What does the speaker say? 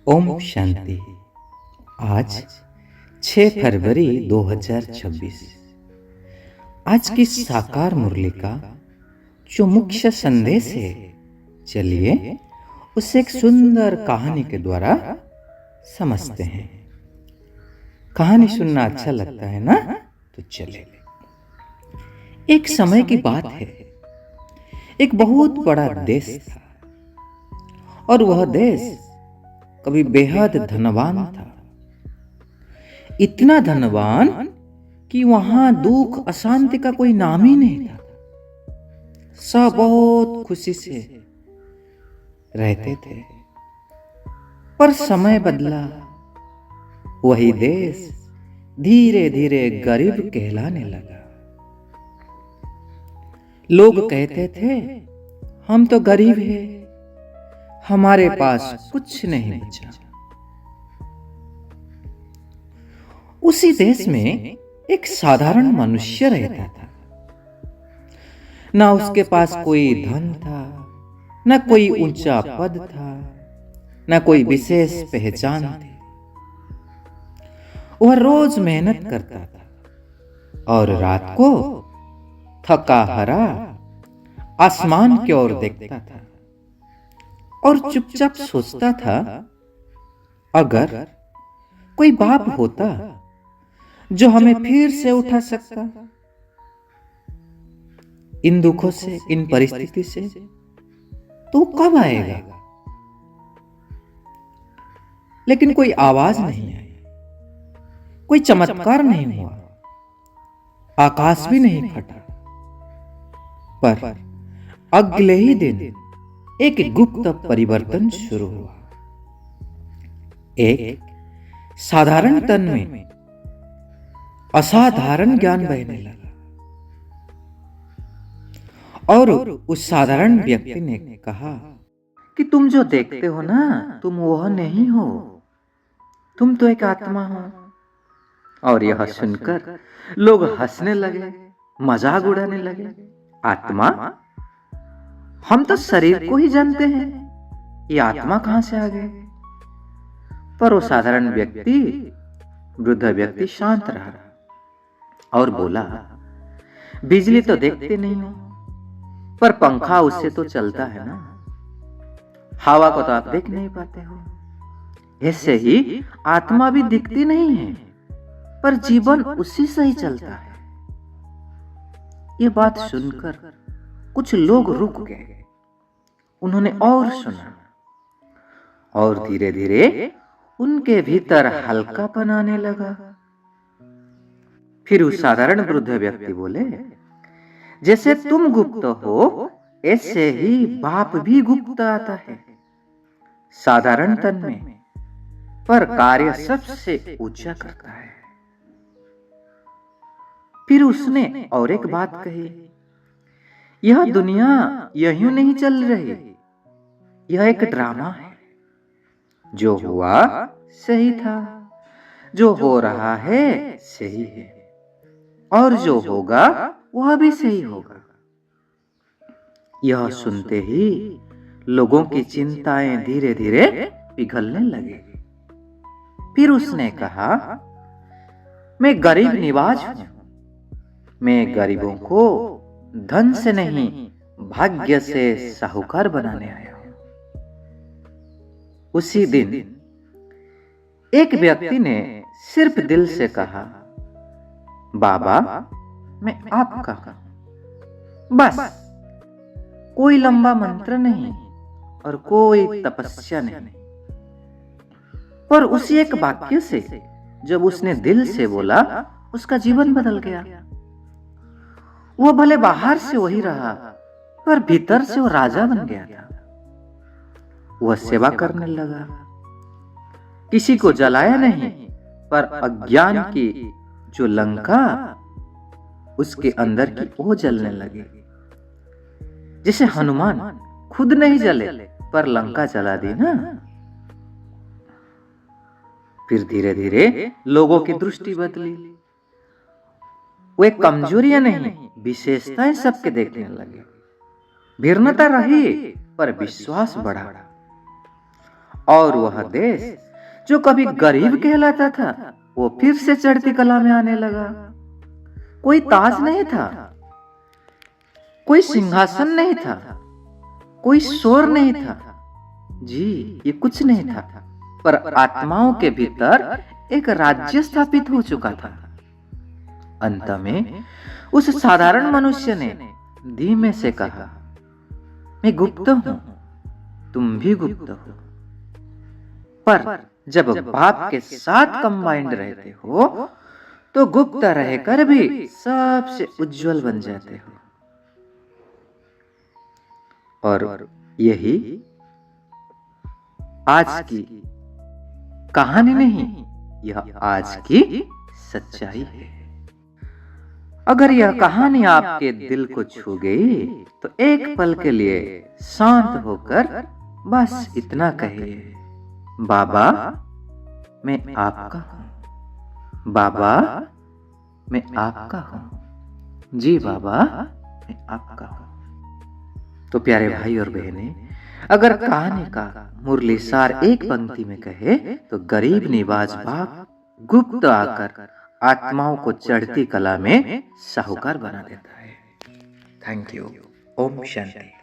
ओम शांति। आज 6 फरवरी 2026। आज की साकार मुरली का जो मुख्य संदेश है, चलिए उसे एक सुंदर कहानी के द्वारा समझते हैं। कहानी सुनना अच्छा लगता है ना? तो चले। एक समय की बात है, एक बहुत बड़ा देश था और वह देश कभी बेहद धनवान था। इतना धनवान कि वहां दुख अशांति का कोई नाम ही नहीं था। सब बहुत खुशी से रहते थे। पर समय बदला, वही देश धीरे धीरे गरीब कहलाने लगा। लोग कहते थे, हम तो गरीब हैं, हमारे पास कुछ नहीं बचा। उसी देश में एक साधारण मनुष्य रहता था। ना उसके पास कोई धन था, ना कोई ऊंचा पद था, ना कोई विशेष पहचान थी। वह रोज मेहनत करता था और रात को थका हारा आसमान की ओर देखता था और चुपचाप सोचता था, अगर कोई बाप होता जो हमें फिर से उठा सकता इन दुखों से, इन परिस्थिति से, तो कब आएगा? लेकिन कोई आवाज नहीं आई, कोई चमत्कार नहीं हुआ, आकाश भी नहीं फटा। पर अगले ही दिन एक गुप्त परिवर्तन शुरू हुआ। एक साधारण तन में असाधारण ज्ञान बहने लगा और उस साधारण व्यक्ति ने कहा कि तुम जो देखते हो ना, तुम वह नहीं हो, तुम तो एक आत्मा हो। और यह सुनकर लोग हंसने लगे, मजाक उड़ाने लगे। आत्मा? हम तो शरीर को ही जानते हैं, ये आत्मा कहां से आ गए? पर वो साधारण व्यक्ति, वृद्ध व्यक्ति शांत रहा और बोला, बिजली तो देखते नहीं हो, पर पंखा उससे तो चलता है ना। हवा को तो आप देख नहीं पाते हो। ऐसे ही आत्मा भी दिखती नहीं है, पर जीवन उसी से ही चलता है। ये बात सुनकर कुछ लोग रुक गए। उन्होंने और सुना और धीरे धीरे उनके भीतर हल्कापन आने लगा। फिर उस साधारण वृद्ध व्यक्ति बोले, जैसे तुम गुप्त हो, ऐसे ही बाप भी गुप्त आता है, साधारण तन में, पर कार्य सबसे ऊंचा करता है। फिर उसने और एक बात कही, यह दुनिया यूं नहीं चल रही, यह एक ड्रामा है। जो हुआ सही था, जो हो रहा है सही है, और जो होगा वह भी सही होगा। यह सुनते ही लोगों की चिंताएं धीरे धीरे पिघलने लगी। फिर उसने कहा, मैं गरीब निवाज हूं, मैं गरीबों को धन से नहीं, भाग्य से साहूकार बनाने आया हूं। उसी दिन एक व्यक्ति ने सिर्फ दिल से कहा, बाबा मैं आपका हूं। बस कोई लंबा मंत्र नहीं और कोई तपस्या नहीं। पर उसी एक वाक्य से जब उसने दिल से बोला, उसका जीवन बदल गया। वो भले बाहर से वही रहा, पर भीतर से वो राजा बन गया था। वह सेवा करने लगा, किसी को जलाया नहीं, पर अज्ञान की जो लंका उसके अंदर की वो जलने लगी। जैसे हनुमान खुद नहीं जले, पर लंका जला दी ना। फिर धीरे धीरे लोगों की दृष्टि बदली। वे कमजोरियां नहीं, विशेषताएं सबके देखने लगे। भिन्नता रही, पर विश्वास बढ़ा। और वह देश जो कभी गरीब कहलाता था वो फिर से चढ़ती कला में आने लगा। कोई ताज नहीं था, कोई सिंहासन नहीं था, कोई शोर नहीं था। जी, ये कुछ नहीं था, पर आत्माओं के भीतर एक राज्य स्थापित हो चुका था। अंत में उस साधारण मनुष्य ने धीमे से कहा, मैं गुप्त हूं, तुम भी गुप्त हो, पर जब बाप के साथ कंबाइंड रहते हो तो गुप्त रहकर भी सबसे उज्जवल बन जाते हो। और यही आज की कहानी नहीं, यह आज की सच्चाई है। अगर यह कहानी आपके दिल को छू गई तो एक पल के लिए शांत होकर बस इतना कहिए, बाबा मैं आपका हूं, बाबा मैं आपका हूं, जी बाबा मैं आपका हूं। तो प्यारे भाई और बहनें, अगर कहानी का मुरली सार एक पंक्ति में कहे तो गरीब निवाज बाप गुप्त आकर आत्माओं को चढ़ती कला में साहूकार बना देता है। Thank you. ओम शांति।